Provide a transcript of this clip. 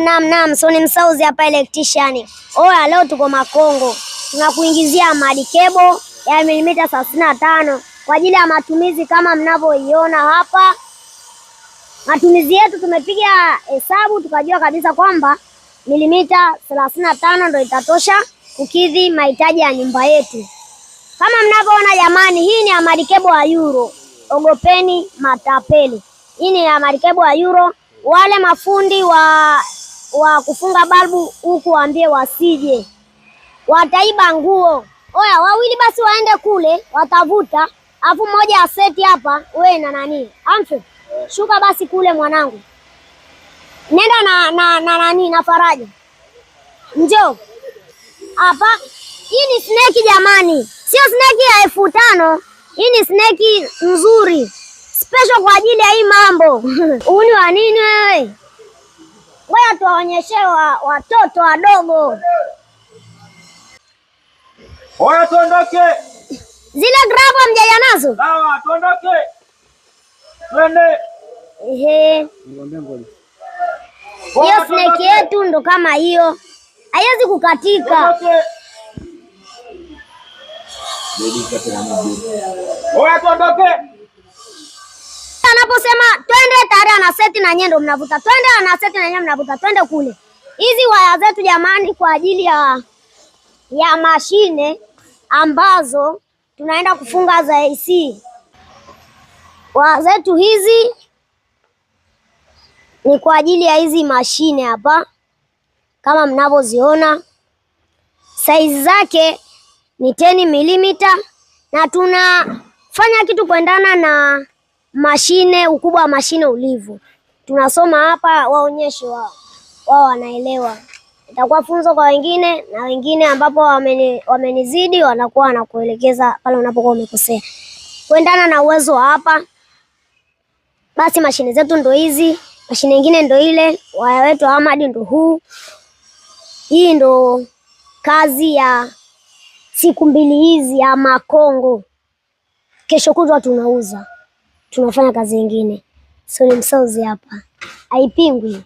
Naam, so ni Msauzi hapa electrician. Oya, leo tuko Makongo. Tunakuingizia madi cable ya milimita 35 kwa ajili ya matumizi kama mnavyoiona hapa. Matumizi yetu tumepiga hesabu tukajua kabisa kwamba milimita 35 ndio itatosha kukidhi mahitaji ya nyumba yetu. Kama mnavyoona jamani, hii ni madi cable ya Euro. Ogopeni matapeli. Hii ni madi cable ya Euro. Wale mafundi wa kufunga balbu huku waambie wasije, wataiba nguo. Oya, wawili basi waende kule watavuta, afu mmoja aseti hapa. We na nani Amfe, shuka basi kule mwanangu, nenda na Faraja, njoo hapa. Hii ni snake jamani, sio snake ya 5000. Hii ni snake nzuri special kwa ajili ya hii mambo. Uni wa nini wewe? Ngoja tuwaonyeshe watoto wadogo. Oya, tuondoke. Zile grabo mjaja nazo? Sawa, tuondoke. Twende. Hiyo snake yetu ndo kama hiyo, haiwezi kukatika. Oya, tuondoke. Anaposema twende tayari ana seti na nyendo mnavuta. Twende ana seti na nyendo mnavuta. Twende kule. Hizi waya zetu jamani kwa ajili ya mashine ambazo tunaenda kufunga za AC. Waya zetu hizi ni kwa ajili ya hizi mashine hapa. Kama mnavyoziona, size zake ni 10 mm na tunafanya kitu kuendana na mashine, ukubwa wa mashine ulivyo. Tunasoma hapa, waonyeshe wao wanaelewa. Itakuwa funzo kwa wengine, na wengine ambapo wamenizidi wanakuwa wanakuelekeza pale unapokuwa umekosea. Kuendana na uwezo wa hapa, basi mashine zetu ndo hizi, mashine nyingine ndo ile, waya wetu Ahmad ndo huu. Hii ndo kazi ya siku mbili hizi ya Makongo. Kesho kutwa tunauza. Tunafanya kazi nyingine. So ni Msauzi hapa, haipingwi.